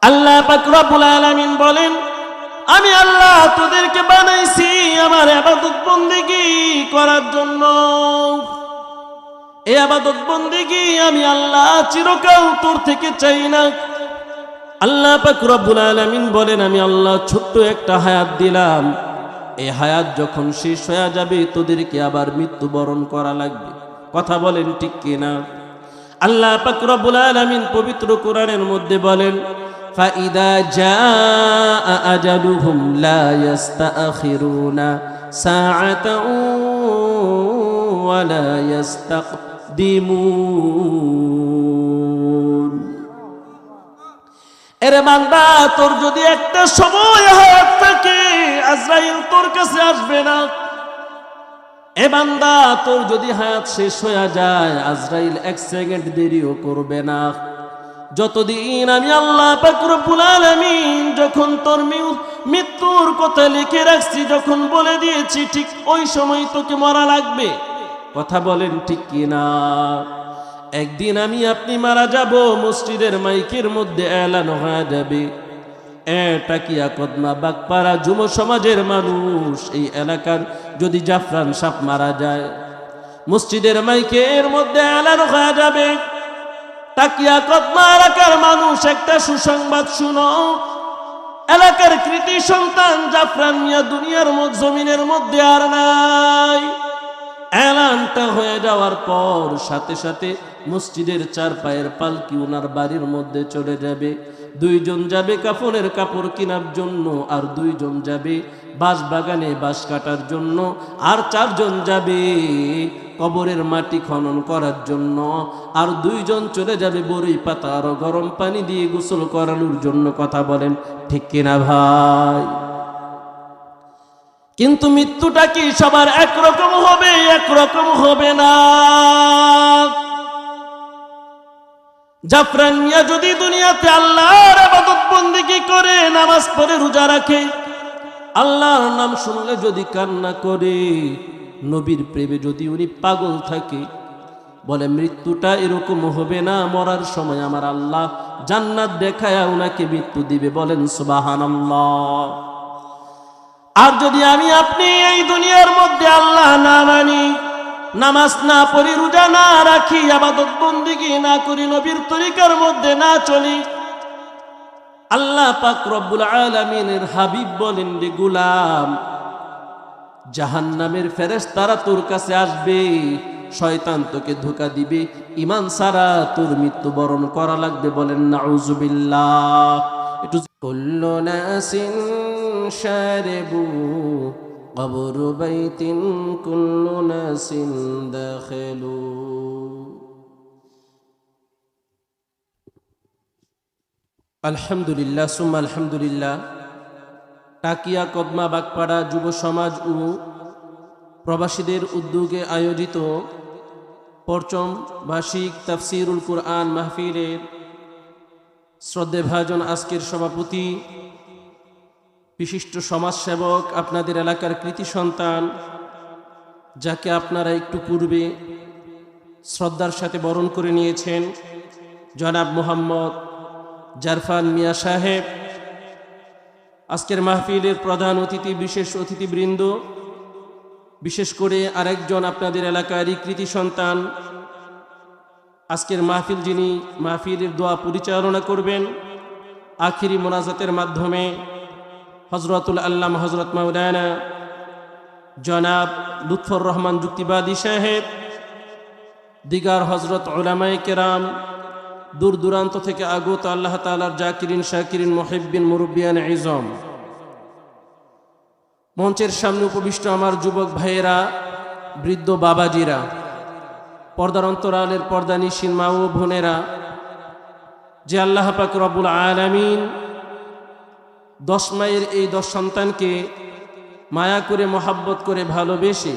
আল্লাহ পাক রব্বুল আলামিন বলেন, আমি আল্লাহ তোদেরকে বানাইছি আমার ইবাদত বন্দেগী করার জন্য। এই ইবাদত বন্দেগী আমি আল্লাহ চিরকাল তোর থেকে চাই না। আল্লাহ পাক রব্বুল আলামিন বলেন, আমি আল্লাহ ছোট্ট একটা হায়াত দিলাম, এই হায়াত যখন শেষ হয়ে যাবে তোদেরকে আবার মৃত্যুবরণ করা লাগবে। কথা বলেন ঠিক কিনা? আল্লাহ পাক রব্বুল আলামিন পবিত্র কোরআনের মধ্যে বলেন, ফাইদা জাআ আজালুহুম লা ইস্তাখিরুনা সাআতাও ওয়া লা ইস্তাকদিমুন। এরে বান্দা, তোর যদি একটা সময় হায়াত থাকে আজরাইল তোর কাছে আসবে না। এ বান্দা, তোর যদি হায়াত শেষ হয়ে যায় আজরাইল এক সেকেন্ড দেরিও করবে না। যতদিন আমি আল্লাহ পাক রব্বুল আলামিন যখন তোর মৃত্যুর কথা লিখে রাখছি, যখন বলে দিয়েছি ঠিক ওই সময় তোকে মরা লাগবে। কথা বলেন ঠিক কিনা? একদিন আমি আপনি মারা যাব, মসজিদের মাইকের মধ্যে এলান হয়ে যাবে, টাকিয়া কদমা বাগপাড়া যুব সমাজের মানুষ, এই এলাকার যদি জাফরান সাপ মারা যায়, মসজিদের মাইকের মধ্যে এলান হয়ে যাবে, টাকিয়া কদমা এলাকার মানুষ একটা সুসংবাদ শুনো, এলাকার কৃতি সন্তান জাফরান মিয়া দুনিয়ার জমিনের মধ্যে আর নাই। এলানটা হয়ে যাওয়ার পর সাথে সাথে মসজিদের চার পায়ের পালকি ওনার বাড়ির মধ্যে চলে যাবে। দুইজন যাবে কাফনের কাপড় কেনার জন্য, আর দুইজন যাবে বাঁশ বাগানে বাঁশ কাটার জন্য, আর চারজন যাবে কবরের মাটি খনন করার জন্য, আর দুইজন চলে যাবে বড়ই পাতা আর গরম পানি দিয়ে গোসল করানোর জন্য। কথা বলেন ঠিক কিনা ভাই? কিন্তু মৃত্যুটা কি সবার একরকম হবে? একরকম হবে না। জাফরান মিয়া যদি দুনিয়াতে আল্লাহর ইবাদত বন্দেগী করে, নামাজ পড়ে, রোজা রাখে, আল্লাহর নাম শুনলে যদি কান্না করে, নবীর প্রেমে যদি উনি পাগল থাকে, বলে মৃত্যুটা এরকম হবে না। মরার সময় আমার আল্লাহ জান্নাত দেখায়া উনাকে মৃত্যু দিবে। বলেন সুবহানাল্লাহ। আর যদি আমি আপনি এই দুনিয়ার মধ্যে আল্লাহ না মানি, নামাজ না পড়ি, রোজা না রাখি, ইবাদত বন্দেগী না করি, নবীর তরিকার মধ্যে না চলি, আল্লাহ পাক রব্বুল আলামিনের হাবিব বলেন, রে গোলাম, জাহান্নামের ফেরেশতারা তোর কাছে আসবে, শয়তান তোকে ধোঁকা দিবে, ঈমান ছাড়া তোর মৃত্যুবরণ করা লাগবে। বলেন নাউযুবিল্লাহ। একটু কুল্লু নাসিন শারিবু কবর বাইতিন কুল্লু নাসিন দাখিলু। আলহামদুলিল্লাহ সুম্মা আলহামদুলিল্লাহ। টাকিয়া কদমা বাগপাড়া যুব সমাজ ও প্রবাসীদের উদ্যোগে আয়োজিত পঞ্চম বার্ষিক তাফসীরুল কুরআন মাহফিলের শ্রদ্ধেভাজন আজকের সভাপতি, বিশিষ্ট সমাজসেবক, আপনাদের এলাকার কৃতি সন্তান, যাকে আপনারা একটু পূর্বে শ্রদ্ধার সাথে বরণ করে নিয়েছেন, জনাব মোহাম্মদ জারফান মিয়া সাহেব, আজকের মাহফিলের প্রধান অতিথি, বিশেষ অতিথিবৃন্দ, বিশেষ করে আরেকজন আপনাদের এলাকারই কৃতি সন্তান, আজকের মাহফিল যিনি মাহফিলের দোয়া পরিচালনা করবেন আখিরি মোনাজাতের মাধ্যমে, হজরতুল আল্লাম হজরত মাওলানা জনাব লুৎফর রহমান যুক্তিবাদী সাহেব, দিগার হজরত উলামায়ে কেরাম, দূর দূরান্ত থেকে আগত আল্লাহ তাআলার জাকিরিন শাকিরিন মুহিব্বিন মুরব্বিয়ান ইজম, মঞ্চের সামনে উপবিষ্ট আমার যুবক ভাইয়েরা, বৃদ্ধ বাবাজিরা, পর্দার অন্তরালের পর্দানিশীন মা ও বোনেরা, যে আল্লাহ পাক রব্বুল আলামিন 10 মায়ের এই 10 সন্তানকে মায়া করে, মহাব্বত করে, ভালোবেসে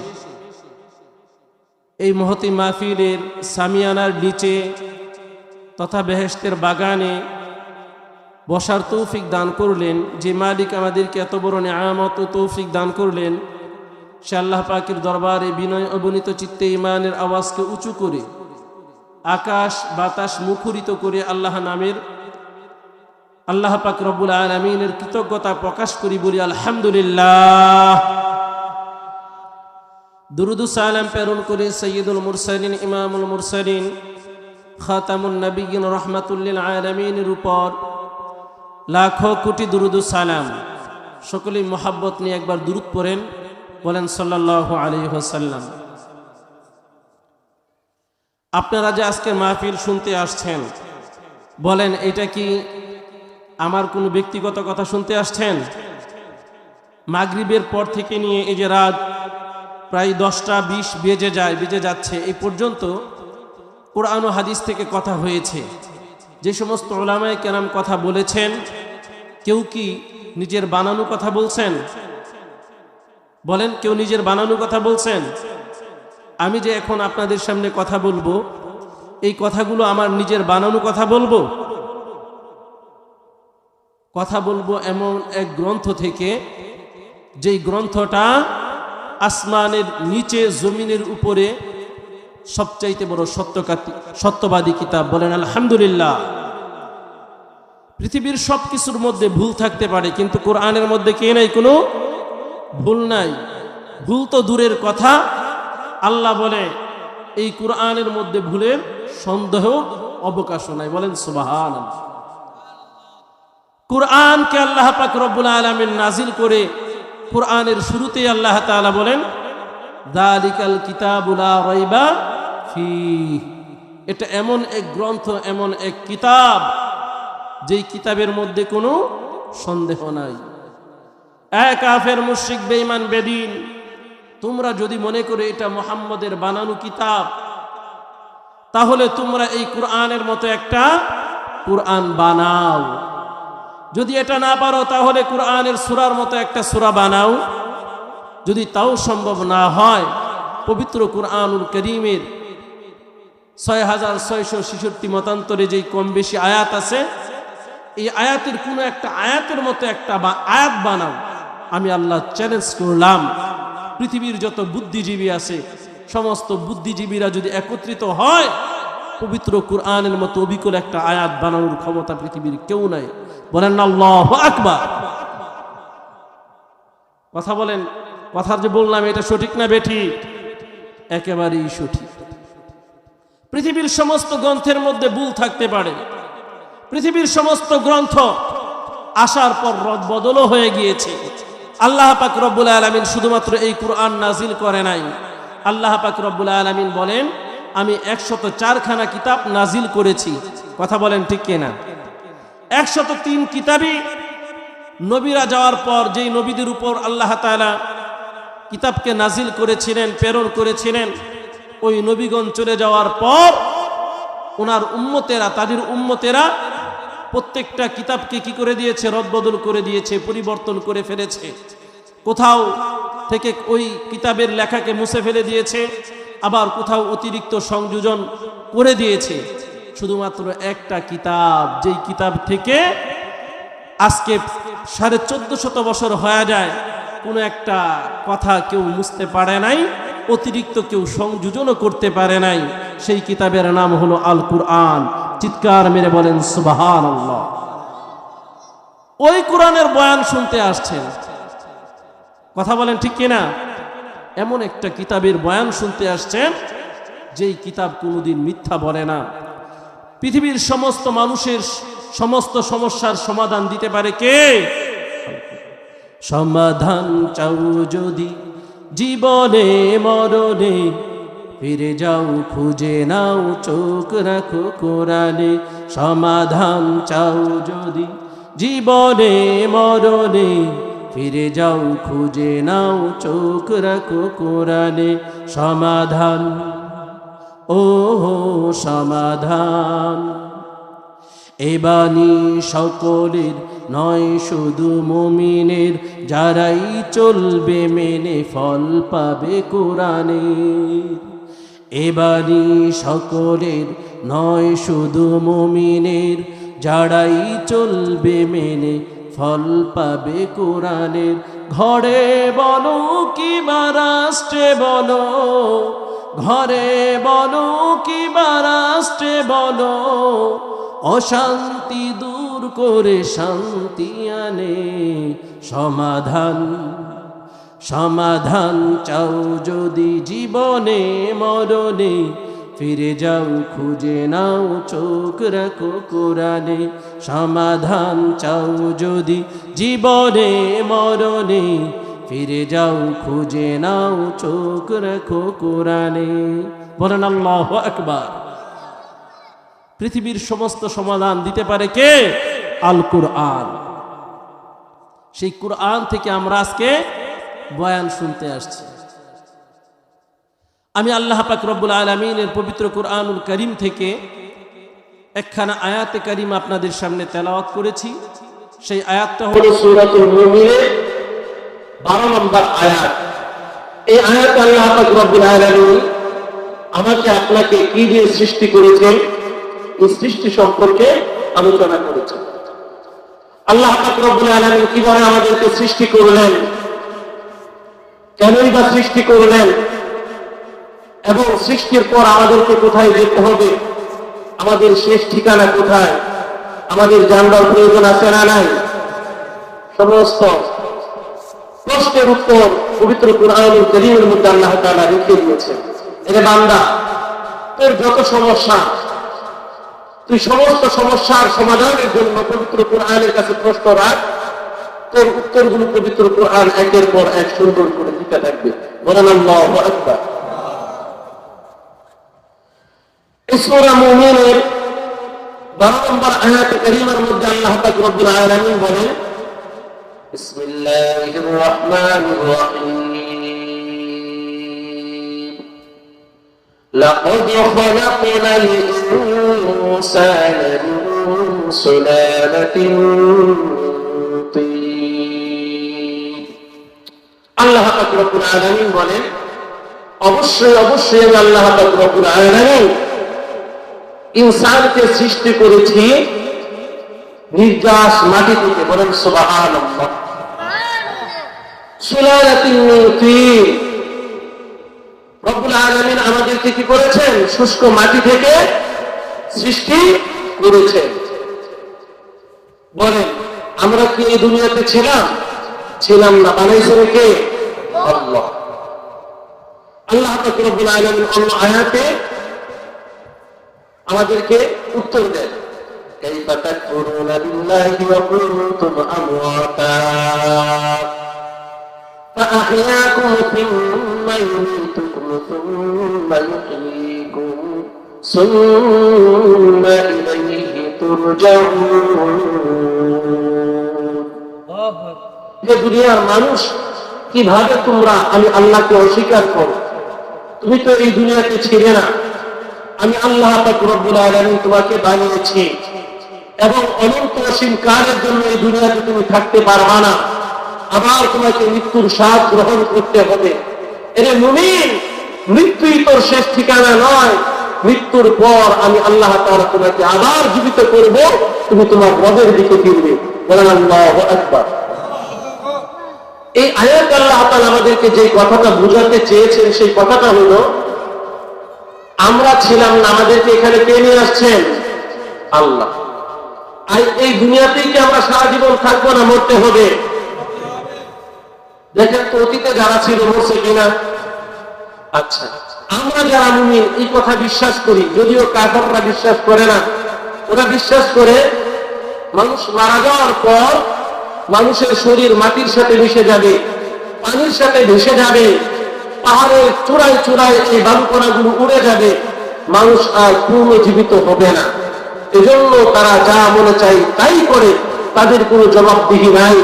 এই মহতি মাহফিলের সামিয়ানার নিচে তথা বেহেশতের বাগানে বসার তৌফিক দান করলেন, যে মালিক আমাদেরকে এত বড় নিয়ামত ও তৌফিক দান করলেন, সে আল্লাহ পাকের দরবারে বিনয় অবনীত চিত্তে ইমানের আওয়াজকে উঁচু করে, আকাশ বাতাস মুখরিত করে আল্লাহ নামের আল্লাহ পাক রব্বুল আলামিনের কৃতজ্ঞতা প্রকাশ করি, বলি আলহামদুলিল্লাহ। দুরুদ সালাম প্রেরণ করে সাইয়্যিদুল মুরসালিন, ইমামুল মুরসালিন, খাতামুন নবিয়্যিন, রাহমাতুল লিল আলামিনের উপর লাখো কোটি দুরুদ সালাম। সকলেই মোহাব্বত নিয়ে একবার দুরুদ পড়েন, বলেন সাল্লাল্লাহু আলাইহি ওয়াসাল্লাম। আপনারা যে আজকে মাহফিল শুনতে আসছেন, বলেন এটা কি আমার কোনো ব্যক্তিগত কথা শুনতে আসছেন? মাগরিবের পর থেকে নিয়ে এই যে রাত প্রায় 10টা 20 বেজে যাচ্ছে, এই পর্যন্ত কোরআন ও হাদিস থেকে কথা হয়েছে। যে সমস্ত উলামায়ে কেরাম কথা বলেছেন, কেউ কি নিজের বানানো কথা বলছেন? বলেন, কেউ নিজের বানানো কথা বলছেন? আমি যে এখন আপনাদের সামনে কথা বলবো, এই কথাগুলো আমার নিজের বানানো কথা বলবো? কথা বলবো এমন এক গ্রন্থ থেকে, যেই গ্রন্থটা আসমানের নিচে জমিনের উপরে সবচাইতে বড় সত্যবাদী কিতাব। বলেন আলহামদুলিল্লাহ। পৃথিবীর সব কিছুর মধ্যে ভুল থাকতে পারে, কিন্তু কোরআনের মধ্যে কে নাই, কোনো ভুল নাই। ভুল তো দূরের কথা, আল্লাহ বলে এই কোরআনের মধ্যে ভুলের সন্দেহ অবকাশ নাই। বলেন সুবহানাল্লাহ। কোরআনকে আল্লাহ পাক রব্বুল আলামিন নাজিল করে কোরআনের শুরুতেই আল্লাহ তাআলা বলেন যালিকাল কিতাবু লা রাইবা ফীহ। এটা এমন এক গ্রন্থ, এমন এক কিতাব, যেই কিতাবের মধ্যে কোনো সন্দেহ নাই। কাফের, মুশরিক, বেঈমান, বেদিন, তোমরা যদি মনে করে এটা মুহাম্মদের বানানো কিতাব, তাহলে তোমরা এই কোরআনের মতো একটা কোরআন বানাও। যদি এটা না পারো, তাহলে কোরআনের সূরার মতো একটা সূরা বানাও। যদি তাও সম্ভব না হয়, পবিত্র কোরআনুল কারীমের 6666 মতান্তরে যেই কম বেশি আয়াত আছে, এই আয়াতের কোনো একটা আয়াতের মতো একটা আয়াত বানাও। আমি আল্লাহ চ্যালেঞ্জ করলাম, পৃথিবীর যত বুদ্ধিজীবী আছে, সমস্ত বুদ্ধিজীবীরা যদি একত্রিত হয়, পবিত্র কোরআনের মতো অবিকল একটা আয়াত বানানোর ক্ষমতা পৃথিবীর কেউ নাই। বলেন আল্লাহু আকবার। কথা বলেন, কথা যে বললাম এটা সঠিক না বেঠিক? একেবারেই সঠিক। পৃথিবীর সমস্ত গ্রন্থের মধ্যে ভুল থাকতে পারে। পৃথিবীর সমস্ত গ্রন্থ আসার পর রদবদলও হয়ে গিয়েছে। আল্লাহ পাক রব্বুল আলামিন শুধুমাত্র এই কোরআন নাজিল করে নাই। আল্লাহ পাক রব্বুল আলামিন বলেন, আমি 104খানা কিতাব নাজিল করেছি। কথা বলেন ঠিক কিনা? 103 কিতাবই নবীরা যাওয়ার পর, যেই নবীদের উপর আল্লাহ তাআলা কিতাবকে নাজিল করেছিলেন, প্রেরণ করেছিলেন, ওই নবীগণ চলে যাওয়ার পর ওনার উম্মতেরা, তাদের উম্মতেরা প্রত্যেকটা কিতাবকে কি করে দিয়েছে? রদবদল করে দিয়েছে, পরিবর্তন করে ফেলেছে। কোথাও থেকে ওই কিতাবের লেখাকে মুছে ফেলে দিয়েছে, আবার কোথাও অতিরিক্ত সংযোজন করে দিয়েছে। শুধুমাত্র একটা কিতাব, যেই কিতাব থেকে আজকে 1450 বছর হয়ে যায়, কোনো একটা কথা কেউ মুছতে পারে নাই, অতিরিক্ত কেউ সংযোজনও করতে পারে নাই। সেই কিতাবের নাম হলো আল কুরআন। চিৎকার মেরে বলেন সুবহানাল্লাহ। ওই কোরআনের বয়ান শুনতে আসছেন, কথা বলেন ঠিক কিনা? এমন একটা কিতাবের বয়ান শুনতে আসছেন, যেই কিতাব কোনোদিন মিথ্যা বলে না। পৃথিবীর সমস্ত মানুষের সমস্ত সমস্যার সমাধান দিতে পারে কে? সমাধান চাও যদি জীবনে মরণে, ফিরে যাও খুঁজে নাও, চোখ রাখো কোরআনে। সমাধান চাও যদি জীবনে মরণে, ফিরে যাও খুঁজে নাও, চোখ রাখো কোরআনে। সমাধান, ও সমাধান, এ বাণী সকলের নয়, শুধু মুমিনের, যারাই চলবে মেনে ফল পাবে কোরআনে। এ বাণী সকলের নয়, শুধু মুমিনের, যারাই চলবে মেনে ফল পাবে কোরআনের। ঘরে বলো কিংবা রাষ্ট্রে বলো, ঘরে বলো কিংবা রাষ্ট্রে বলো, অশান্তি দূর করে শান্তি আনে। সমাধান সমাধান চাও যদি জীবনে মরণে, ফিরে যাও খুঁজে নাও চোখ রাখো কোরআনে। সমাধান চাও যদি জীবনে মরণে, ফিরে যাও খুঁজে নাও চোখ রাখো কোরআনে। বলেন আল্লাহু আকবার। পৃথিবীর সমস্ত সমাধান দিতে পারে কে? আল কুরআন। সেই কুরআন থেকে আমরা আজকে বয়ান শুনতে আসছি। আমি আল্লাহ পাক রব্বুল আলামিনের পবিত্র কুরআনুল কারীম থেকে একখানা আয়াতে কারিমা আপনাদের সামনে তেলাওয়াত করেছি। সেই আয়াতটা হলো সূরাতুল মুমিনের 12 নম্বর আয়াত। এই আয়াতে আল্লাহ পাক রব্বুল আলামিন আমাকে আপনাকে কি দিয়ে সৃষ্টি করেছেন, এই সৃষ্টি সম্পর্কে আলোচনা করেছেন। আল্লাহ পাক রব্বুল আলামিন কিভাবে আমাদেরকে সৃষ্টি করলেন, কেনই বা সৃষ্টি করলেন, এবং সৃষ্টির পর আমাদেরকে কোথায় যেতে হবে, আমাদের শেষ ঠিকানা কোথায়, আমাদের জানবার প্রয়োজন আছে না নাই, সমস্ত প্রশ্নের উত্তর পবিত্র কুরআনুল কারীমের মধ্যে আল্লাহ তাআলা রেখে দিয়েছেন। এরে বান্দা, তোর যত সমস্যা, তুই সমস্ত সমস্যার সমাধানের জন্য পবিত্র কুরআনের কাছে প্রশ্ন রাখ, তোর উত্তরগুলো পবিত্র কুরআন একের পর এক সুন্দর করে দিতে থাকবে। বলেন আল্লাহু আকবার। সূরা মুমিনের 12 নম্বর আয়াতে কারীমার মধ্যে আল্লাহ পাক রব্বুল আলামিন বলেন, বিসমিল্লাহির রহমানির রহিম, লাকাদ খালাকনাল ইনসানা মিন সুলালাতিন মিন তিন। আল্লাহ পাক রব্বুল আলামিন বলেন, অবশ্যই অবশ্যই আমি আল্লাহ পাক রব্বুল আলামিন ইনসানকে সৃষ্টি করেছি নির্যাস মাটি থেকে। বলেন সুবহানাল্লাহ। সুলালাতিন মিন তিন, রব্বুল আলামিন আমাদেরকে কি করেছেন? শুষ্ক মাটি থেকে সৃষ্টি করেছেন। বলেন, আমরা কি এই দুনিয়াতে ছিলাম? ছিলাম না। বানাইছেন কে? আল্লাহ। আল্লাহ পাক রব্বুল আলামিন অন্য আয়াতে আমাদেরকে উত্তর দেন, কাইফা তাকফুরুনা বিল্লাহি ওয়া কুনতুম আমওয়াতা ফাআহইয়াকুম সুম্মা ইউমীতুকুম সুম্মা ইউহয়ীকুম সুম্মা ইলাইহি তুরজাউন। যে দুনিয়ার মানুষ, কিভাবে তোমরা আমি আল্লাহকে অস্বীকার করো? তুমি তো এই দুনিয়াতে ছিলে না। আমি আল্লাহ পাক রব্বুল আলামিন তোমাকে বানিয়েছি এবং অনন্ত অসীম কালের জন্য এই দুনিয়াতে তুমি থাকতে পারবা না। আবার তোমাকে মৃত্যুর স্বাদ গ্রহণ করতে হবে। এরে মুমিন, মৃত্যুই তোর শেষ ঠিকানা নয়। মৃত্যুর পর আমি আল্লাহ তাআলা তোমাকে আবার জীবিত করব, তুমি তোমার রবের দিকে ফিরবে। বলেন আল্লাহু আকবার। এই আয়াত আল্লাহ তাআলা আমাদেরকে যে কথাটা বোঝাতে চেয়েছেন, সেই কথাটা হলো, আমরা ছিলাম না, আমাদেরকে এখানে কে নিয়ে আসছেন? আল্লাহ। আর এই দুনিয়াতেই কি আমরা সারা জীবন থাকবো না? মরতে হবে। দেখেন তো অতীতে যারা ছিল মরছে কিনা? আচ্ছা, আমরা যারা মুমিন এই কথা বিশ্বাস করি, যদিও কাফেররা বিশ্বাস করে না। ওরা বিশ্বাস করে মানুষ মারা যাওয়ার পর মানুষের শরীর মাটির সাথে মিশে যাবে, পানির সাথে ভেসে যাবে, পাহাড়ের চূড়ায় চূড়ায় এই বালুকণাগুলো উড়ে যাবে, মানুষ আর পুনর্জীবিত হবে না। এজন্য তারা যা মনে চাই তাই করে, তাদের কোনো জবাবদিহি নাই।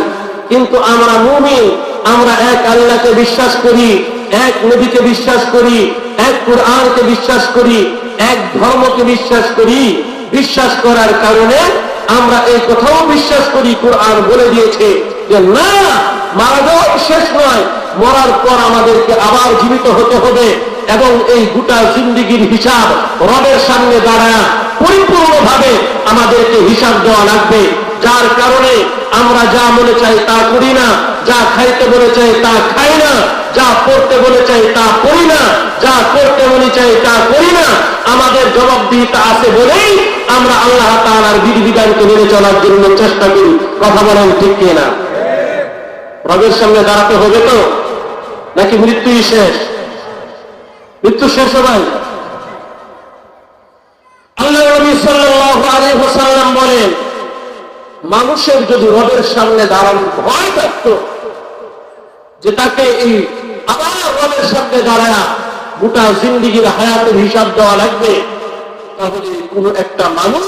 কিন্তু আমরা মুমিন, আমরা এক আল্লাহকে বিশ্বাস করি, এক নবীকে বিশ্বাস করি, এক কুরআনকে বিশ্বাস করি, এক ধর্মকে বিশ্বাস করি। বিশ্বাস করার কারণে আমরা এই কথাও বিশ্বাস করি, কুরআন বলে দিয়েছে যে না, মারা যাওয়া শেষ নয়, মরার পর আমাদেরকে আবার জীবিত হতে হবে। এবং এই গোটা জিন্দেগীর হিসাব রবের সামনে দাঁড়ায় পরিপূর্ণভাবে আমাদেরকে হিসাব দেওয়া লাগবে। যার কারণে আমরা যা মনে চাই তা করি না, যা খাইতে বলে চাই তা খাই না, যা পড়তে বলে চাই তা পড়ি না, যা করতে মনে চাই তা করি না। আমাদের জবাবদিহিতা আছে বলেই আমরা আল্লাহ তাআলার বিধিবিধানকে মেনে চলার জন্য চেষ্টা করি। কথা বলেন ঠিক কিনা? রবের সামনে দাঁড়াতে হবে তো, নাকি মৃত্যুই শেষ? মৃত্যু শেষ হয়। আল্লাহ নবী সাল্লাল্লাহু আলাইহি ওয়াসাল্লাম বলেন, মানুষের যদি রবের সামনে দাঁড়ানোর ভয় থাকতো যে তাকে এই আবার রবের সামনে দাঁড়ায় গোটা জিন্দেগীর হায়াতের হিসাব দেওয়া লাগবে, তাহলে কোন একটা মানুষ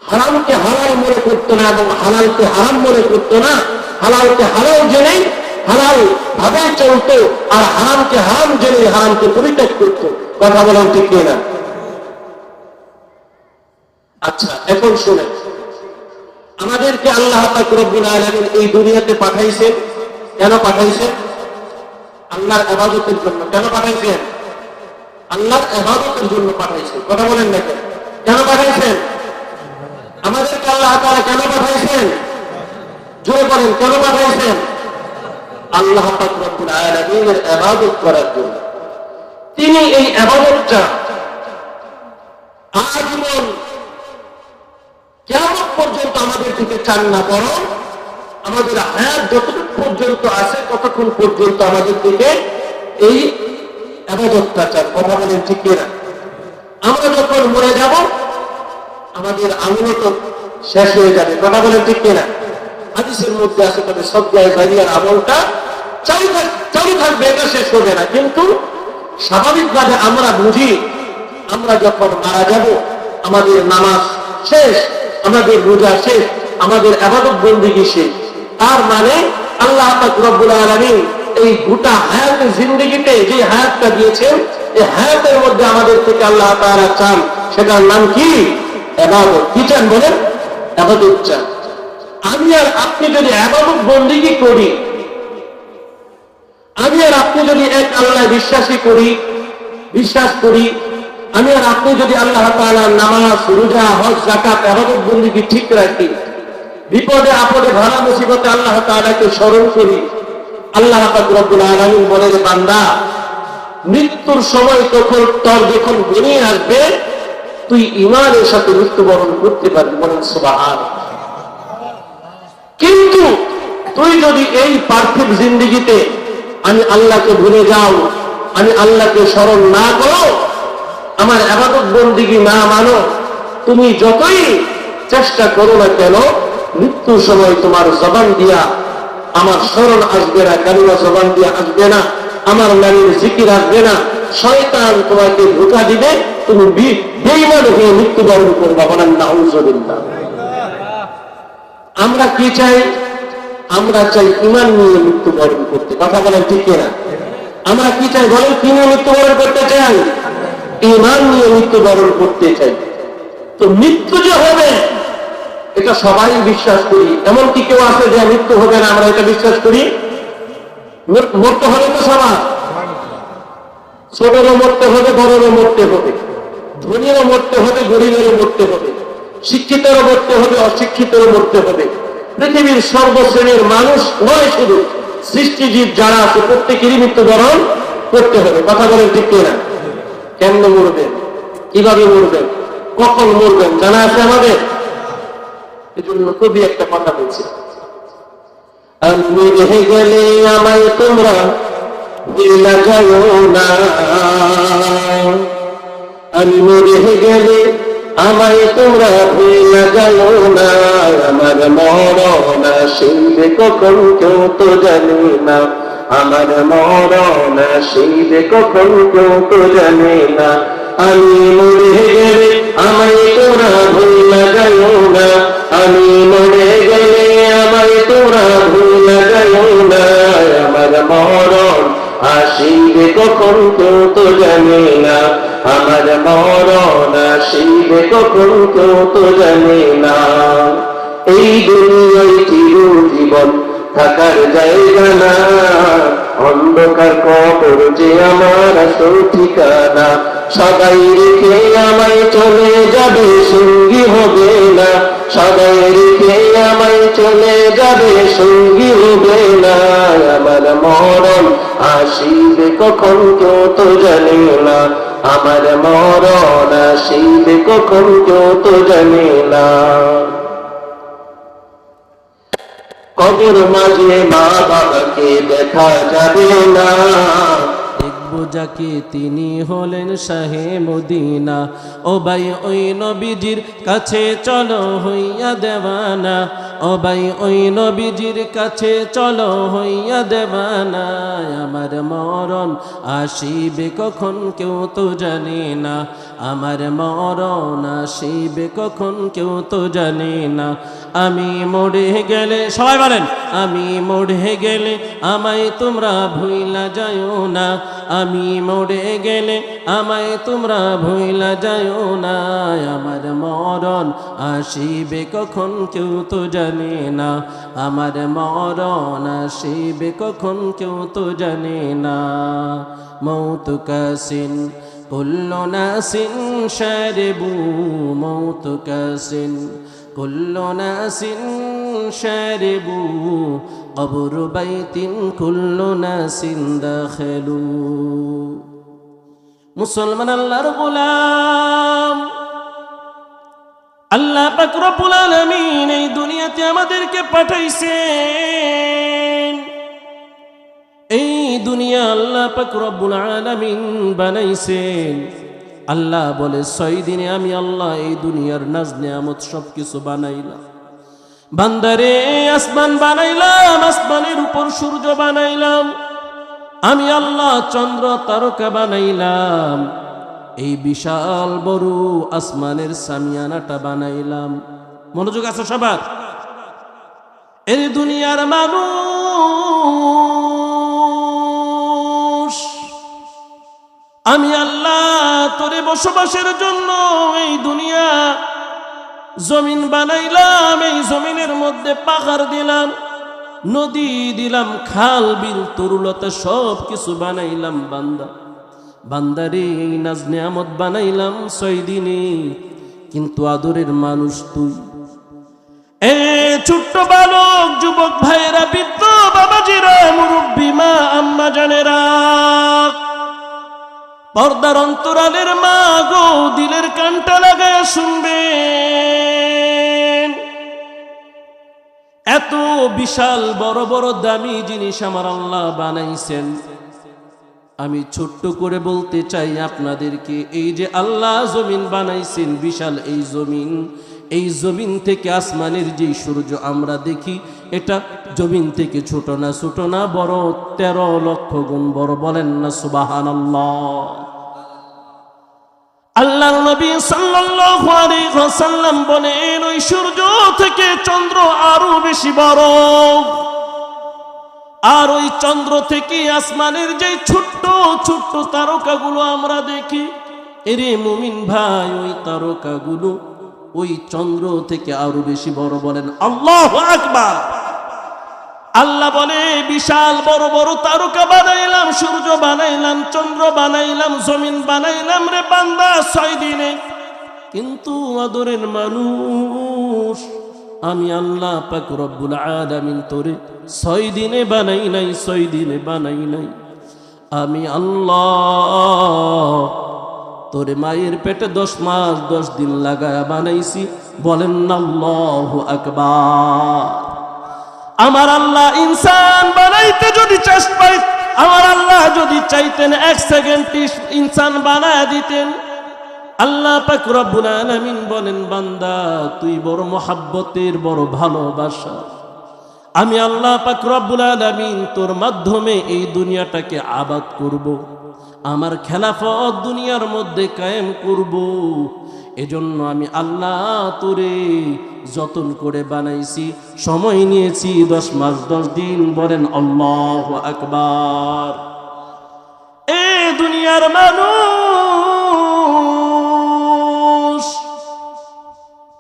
হারামকে হালাল মনে করতো না এবং হালালকে হারাম মনে করতো না, হালালকে হালাল জেনে হালাল ভাবে চলতো আর হারামকে হারাম জেনে হারামকে পরিত্যাগ করতো। কথা বলেন ঠিক না? আচ্ছা, এখন শুনে, আমাদেরকে আল্লাহ পাক রব্বুল আলামিন এই দুনিয়াতে পাঠাইছেন। কেন পাঠাইছেন? আল্লাহর ইবাদতের জন্য। কেন পাঠাইছেন? আল্লাহর ইবাদতের জন্য পাঠাইছেন। কথা বলেন না কেন? কেন পাঠাইছেন? আমাদেরকে আল্লাহ তাআলা কেন পাঠাইছেন? জোরে বলেন, কেন পাঠাইছেন? আল্লাহ পাক রব্বুল আলামিনের ইবাদত করার জন্য। তিনি এই ইবাদতটা আজীবন কিয়ামত পর্যন্ত আমাদের থেকে চান না, বরং আমাদের হায়াত যতটুকু পর্যন্ত আছে ততক্ষণ পর্যন্ত আমাদের থেকে এই ইবাদতটা চান। কথা বলেন ঠিক কিনা? আমরা যখন মরে যাব আমাদের আমলও তো শেষ হয়ে যাবে। কথা বলেন ঠিক কিনা? হাদিসের মধ্যে আছে তবে সদকায়ে জারিয়ার আমলটা চালু থাকবে, এটা শেষ হবে না। কিন্তু স্বাভাবিকভাবে আমরা বুঝি আমরা যখন মারা যাব আমাদের নামাজ শেষ, আমাদের রোজা শেষ, আমাদের ইবাদত বন্দেগী শেষ। তার মানে আল্লাহ পাক রব্বুল আলামিন এই গোটা হায়াতের জিন্দেগিতে যে হায়াতটা দিয়েছেন, এই হায়াতের মধ্যে আমাদের থেকে আল্লাহ তাআলা চান, সেটার নাম কি? ইবাদত। কি চান বলেন? ইবাদত চান। আমি আর আপনি যদি ইবাদত বন্দেগী করি, আমি আর আপনি যদি এক আল্লাহ বিশ্বাস করি, আমি আর আপনি যদি আল্লাহ তাআলার নামাজ, রোজা, হজ, যাকাত, ইবাদত বন্দেগী ঠিক রাখি, বিপদে আপদে ভালো মুসিবতে আল্লাহ তাআলাকে স্মরণ করি, আল্লাহ পাক রব্বুল আলামিন বলে, বান্দা, মৃত্যুর সময় তোর যখন ঘনিয়ে আসবে তুই ঈমানের সাথে মৃত্যুবরণ করতে পারবি। বলেন সুবহানাল্লাহ। কিন্তু তুই যদি এই পার্থিব জিন্দেগিতে আমি আল্লাহকে ভুলে যাও, আমি আল্লাহকে স্মরণ না করো, আমার ইবাদত বন্দেগী না মানো, তুমি যতই চেষ্টা করো না কেন, মৃত্যুর সময় তোমার জবান দিয়া আমার স্মরণ আসবে না, কালিমা জবান দিয়া আসবে না, আমার নামের জিকির আসবে না, শয়তান তোমাকে ধোঁকা দিবে, তুমি বেঈমান হয়ে মৃত্যুবরণ করবা। বলেন নাউযুবিল্লাহ। আমরা কি চাই? আমরা চাই ঈমান নিয়ে মৃত্যুবরণ করতে। কথা বলেন ঠিক না? আমরা কি চাই বলেন? কি নিয়ে মৃত্যুবরণ করতে চাই? ঈমান নিয়ে মৃত্যুবরণ করতে চাই। তো মৃত্যু যে হবে এটা সবাই বিশ্বাস করি। এমন কি কেউ আছে যে মৃত্যু হবে না আমরা এটা বিশ্বাস করি? মরতে হবে তো সবার, ছোটেরও মরতে হবে, বড়েরও মরতে হবে, ধনীরও মরতে হবে, গরিবেরও মরতে হবে, শিক্ষিতেরও মরতে হবে, অশিক্ষিতেরও মরতে হবে। পৃথিবীর সর্বশ্রেণীর মানুষ নয়, শুধু সৃষ্টিজীব যারা আছে প্রত্যেকেরই মৃত্যুবরণ করতে হবে। কথা বলেন ঠিক কিনা? কেমনে মরবেন, কিভাবে মরবেন, কখন মরবেন জানা আছে আমাদের? এই জন্য কবি একটা কথা বলছে, আমি রেহে গেলে আমায় তোমরা ভুলে যাও না, আমি রেহে গেলে আমায় তোমরা ভুলে যাও না, আমার মরণ আসিবে কখন কেউ তো জানি না, আমার মরণ আসিবে কখন কেউ তো জানে না, আমি মরে গেলে আমায় তোমরা ভুলে যাও না, আমি মরে গেলে আমায় তোমরা ভুলে যাও না, আমার মরণ আসিবে কখন কেউ তো জানে না, আমার মরণ আসিবে কখন কেউ তো জানে না। এই দুনিয়ায় চিরজীবন থাকার জায়গা না, অন্ধকার কবর যে আমার আসল ঠিকানা, সবাই রেখে আমায় চলে যাবে, সঙ্গী হবে না, সবাই রেখে আমায় চলে যাবে, সঙ্গী হবে না। আমার মরণ আসিবে কখন কেউ তো জানে না, আমার মরণ আসিবে কখন কেউ তো জানে না। কবর মাঝে মা বাবাকে দেখা যাবে না, দেখবো যাকে তিনি হলেন শাহে মদিনা। ও ভাই ওই নবীজির কাছে চলো হইয়া দেওয়ানা, ও ভাই ওই নবীজির কাছে চলো হইয়া দেওয়ানা। আমার মরণ আসিবে কখন কেউ তো জানে না, আমার মরণ আসিবে কখন কেউ তো জানে না। আমি মরে গেলে, সবাই বলেন, আমি মরে গেলে আমায় তোমরা ভুইলা যাও না, আমি মরে গেলে আমায় তোমরা ভুইলা যাও না। আমার মরণ আসিবে কখন কেউ তো জানে না, আমার মরণ আসিবে কখন কেউ তো জানে না। মৌত কাসিন কুল্লু নাসিন শারিবু, মৌত কাসিন কুল্লু নাসিন শারিবু, কবর বাইতিন কুল্লু নাসিন দাখিলু। মুসলমান আল্লাহর গোলাম, আল্লাহ পাক রব্বুল আলামিন এই দুনিয়াতে আমাদেরকে পাঠাইছেন। এই দুনিয়া আল্লাহ পাক রব্বুল আলামিন বানাইছেন। আল্লাহ বলে 6 দিনে আমি আল্লাহ এই দুনিয়ার নাজ নিয়ামত সব কিছু বানাইলাম। বান্দারে আসমান বানাইলাম, আসমানের উপর সূর্য বানাইলাম, আমি আল্লাহ চন্দ্র তারকা বানাইলাম, এই বিশাল বড় আসমানের সামিয়ানাটা বানাইলাম। মনোযোগ আছে সবার? এই দুনিয়ার মানুষ, আমি আল্লাহ তোরে বসবাসের জন্য এই দুনিয়া জমিন বানাইলাম, এই জমিনের মধ্যে পাহাড় দিলাম, নদী দিলাম, খাল বিল তরুলতা সব কিছু বানাইলাম। বান্দারে এই নাজ নিয়ামত বানাইলাম 6 দিনে, কিন্তু আদরের মানুষ তুই। এ ছোট্ট বালক, যুবক ভাইয়েরা, বৃদ্ধ বাবাজিরা, মুরব্বী মা আম্মা জানেরা, পর্দার অন্তরালের মা গো, দিলের কানটা লাগায় শুনবেন। এত বিশাল বড় বড় দামি জিনিস আমার আল্লাহ বানাইছেন। আমি ছোট্ট করে বলতে চাই আপনাদেরকে, এই যে আল্লাহ জমিন বানাইছেন, বিশাল এই জমিন থেকে আসমানের যে সূর্য আমরা দেখি, এটা জমিন থেকে ছোট না বড়, 13 লক্ষ গুণ বড়। বলেন না সুবহানাল্লাহ। আল্লাহর নবী সাল্লাল্লাহু আলাইহি ওয়াসাল্লাম বলেন, ওই সূর্য থেকে চন্দ্র আরো বেশি বড়, আর ওই চন্দ্র থেকে আসমানের যে ছোট্ট ছোট্ট তারকাগুলো আমরা দেখি, এরে মুমিন ভাই, ওই তারকাগুলো ওই চন্দ্র থেকে আরো বেশি বড়। বলেন আল্লাহু আকবার। আল্লাহ বলে, বিশাল বড় বড় তারকা বানাইলাম, সূর্য বানাইলাম, চন্দ্র বানাইলাম, জমিন বানাইলাম রে বান্দা 6 দিনে। কিন্তু আদরের মানুষ, আমি আল্লাহ পাক রব্বুল আলামিন তোরে 6 দিনে বানাই নাই, 6 দিনে বানাই নাই। আমি আল্লাহ তোরে মায়ের পেটে 10 মাস 10 দিন লাগায়া বানাইছি। বলেন না আল্লাহু আকবার। আমার আল্লাহ ইনসান বানাইতে যদি চেষ্টা পাই, আমার আল্লাহ যদি চাইতেন 1 সেকেন্ড ইনসান বানায়া দিতেন। আল্লাহ পাক রব্বুল আলামিন বলেন, বান্দা তুই বড় মহাব্বতের, বড় ভালোবাসা, আমি আল্লাহ পাক রব্বুল আলামিন তোর মাধ্যমে এই দুনিয়াটাকে আবাদ করব, আমার খেলাফত দুনিয়ার মধ্যে কায়েম করব। এজন্য আমি আল্লাহ তোরে যতন করে বানাইছি, সময় নিয়েছি 10 মাস 10 দিন। বলেন আল্লাহু আকবার। এ দুনিয়ার মানুষ,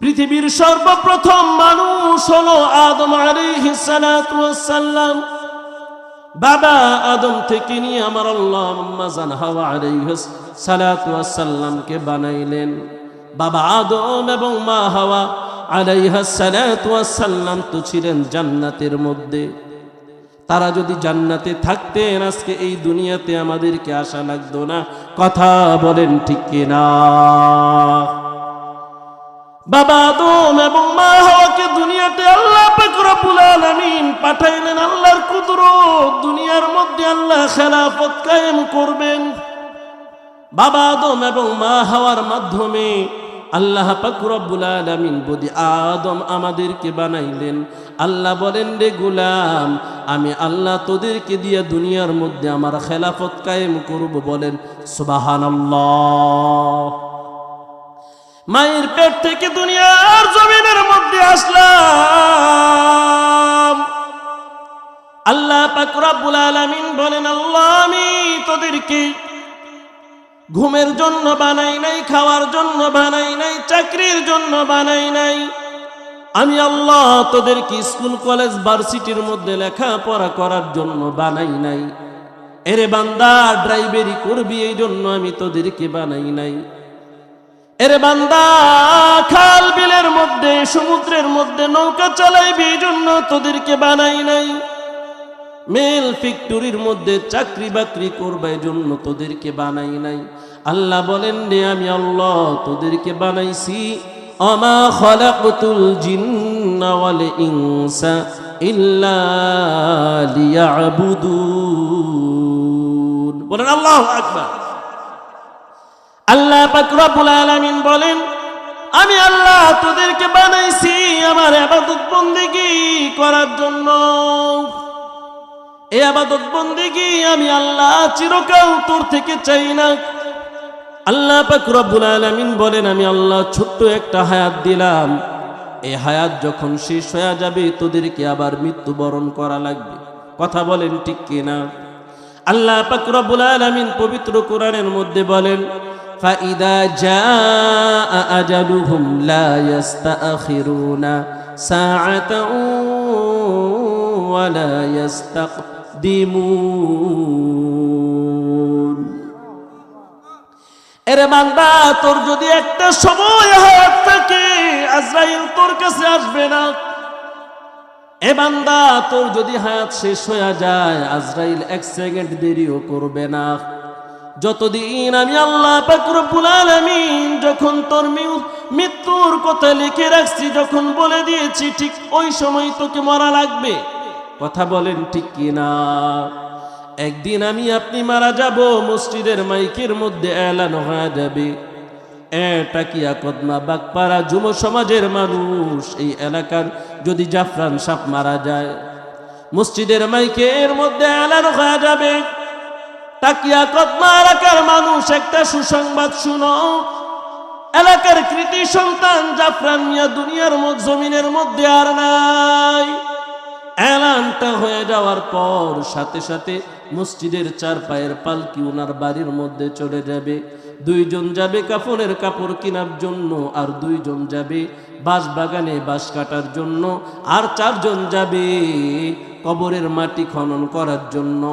পৃথিবীর সর্বপ্রথম মানুষ হলো আদম আলাইহিস সালাতু ওয়াস সালাম। বাবা আদম থেকে নিয়ে আমার আল্লাহ আম্মা জান হাওয়া আলাইহিস সালাতু ওয়াস সালামকে বানাইলেন। বাবা আদম এবং মা হাওয়া আলাইহিস সালাতু ওয়াস সালাম তো ছিলেন জান্নাতের মধ্যে। তারা যদি জান্নাতে থাকতেন আজকে এই দুনিয়াতে আমাদেরকে আশা লাগতো না। কথা বলেন ঠিক কিনা? বাবা আদম এবং মা হাওয়াকে দুনিয়াতে আল্লাহ পাক রব্বুল আলামিন পাঠাইলেন। আল্লাহর কুদরত, দুনিয়ার মধ্যে আল্লাহ খেলাফত কায়েম করবেন। বাবা আদম এবং মা হাওয়ার মাধ্যমে আল্লাহ পাক রব্বুল আলামিন বদি আদম আমাদেরকে বানাইলেন। আল্লাহ বলেন, রে গোলাম, আমি আল্লাহ তোদেরকে দিয়ে দুনিয়ার মধ্যে আমার খেলাফত কায়েম করব। বলেন সুবহানাল্লাহ। মায়ের পেট থেকে দুনিয়ার জমিনের মধ্যে আসলাম। আল্লাহ পাক রব্বুল আলামিন বলেন, আল্লাহ আমি তোদেরকে ঘুমের জন্য বানাই নাই, খাওয়ার জন্য বানাই নাই, চাকরির জন্য বানাই নাই। আমি আল্লাহ তোদেরকে স্কুল কলেজ ভার্সিটির মধ্যে লেখাপড়া করার জন্য বানাই নাই। এরে বান্দা ড্রাইভারি করবি এই জন্য আমি তোদেরকে বানাই নাই। এরে বান্দা খাল বিলের মধ্যে সমুদ্রের মধ্যে নৌকা চালাইবি এই জন্য তোদেরকে বানাই নাই। মেল ফ্যাক্টরির মধ্যে চাকরি বাকরি করবে এই জন্য তোদেরকে বানাই নাই। আল্লাহ বলেন, রে আমি আল্লাহ তোদেরকে বানাইছি। আমা খালাকতুল জিন্না ওয়াল ইনসা ইল্লা লিয়াবুদুন। বলেন আল্লাহু আকবার। আল্লাহ পাক রব্বুল আলামিন বলেন, আমি আল্লাহ তোদেরকে বানাইছি আমার ইবাদত বন্দেগী করার জন্য। এই ইবাদত বন্দেগী আমি আল্লাহ চিরকাল তোর থেকে চাই না। আল্লাহ পাক রব্বুল আলামিন বলেন, আমি আল্লাহ ছোট্ট একটা হায়াত দিলাম। এই হায়াত যখন শেষ হয়ে যাবে তোদেরকে আবার মৃত্যুবরণ করা লাগবে। কথা বলেন ঠিক কিনা? আল্লাহ পাক রব্বুল আলামিন পবিত্র কোরআনের মধ্যে বলেন, ফাইদা জাআ আজালুহুম লা ইস্তাখিরুনা সাআতান ওয়া লা ইস্তাকদিমুন। এরে বান্দা, তোর যদি একটা সময় হায়াত থাকে আজরাইল তোর কাছে আসবে না। এ বান্দা, তোর যদি হায়াত শেষ হয়ে যায় আজরাইল এক সেকেন্ড দেরিও করবে না। যতদিন আমি আল্লাহ পাক রব্বুল আলামিন যখন তোর মৃত্যুর কথা লিখে রাখছি, যখন বলে দিয়েছি ঠিক ওই সময় তোকে মরা লাগবে। কথা বলেন ঠিক কিনা? একদিন আমি আপনি মারা যাব, মসজিদের মাইকের মধ্যে এলান হয়ে যাবে, টাকিয়া কদমা বাগপাড়া যুব সমাজের মানুষ এই এলাকার যদি জাফরান সাপ মারা যায়, মসজিদের মাইকের মধ্যে এলান হয়ে যাবে, টাকিয়া কদমা এলাকার মানুষ একটা সুসংবাদ শুনো, এলাকার কৃতি সন্তান জাফরান মিয়া দুনিয়ার জমিনের মধ্যে আর নাই। এলানটা হয়ে যাওয়ার পর সাথে সাথে মসজিদের চার পায়ের পালকি ওনার বাড়ির মধ্যে চলে যাবে। দুইজন যাবে কাফনের কাপড় কেনার জন্য, আর দুইজন যাবে বাঁশ বাগানে বাঁশ কাটার জন্য, আর চারজন যাবে কবরের মাটি খনন করার জন্য,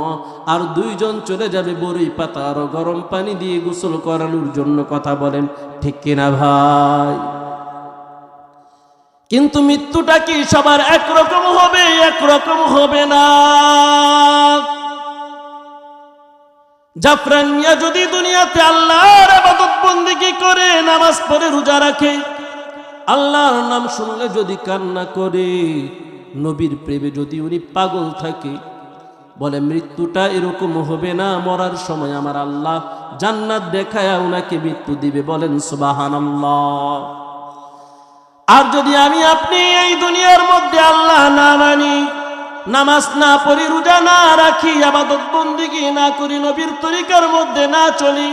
আর দুইজন চলে যাবে বড়ই পাতা আর গরম পানি দিয়ে গোসল করানোর জন্য। কথা বলেন ঠিক কিনা ভাই? কিন্তু মৃত্যুটা কি সবার একরকম হবে? একরকম হবে না। জাফরান মিয়া যদি দুনিয়াতে আল্লাহর ইবাদত বন্দেগী করে, নামাজ পড়ে, রোজা রাখে, আল্লাহর নাম শুনলে যদি কান্না করে, নবীর প্রেমে যদি উনি পাগল থাকে, বলে মৃত্যুটা এরকম হবে না। মরার সময় আমার আল্লাহ জান্নাত দেখায়া উনাকে মৃত্যু দিবে। বলেন সুবহানাল্লাহ। আর যদি আমি আপনি এই দুনিয়ার মধ্যে আল্লাহ না মানি, নামাজ না পড়ি, রোজা না রাখি, ইবাদত বন্দেগী না করি, নবীর তরিকার মধ্যে না চলি,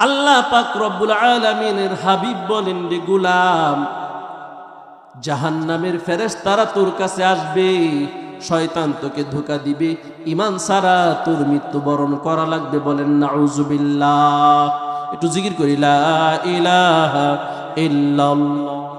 আল্লাহ পাক রব্বুল আলামিনের হাবিব বলেন, রে গোলাম, জাহান্নামের ফেরেশতারা তোর কাছে আসবে, শয়তান তোকে ধোঁকা দিবে, ঈমান ছাড়া তোর মৃত্যুবরণ করা লাগবে। বলেন নাউজুবিল্লাহ। একটু জিকির করি লা ইলাহা ইল্লাল্লাহ।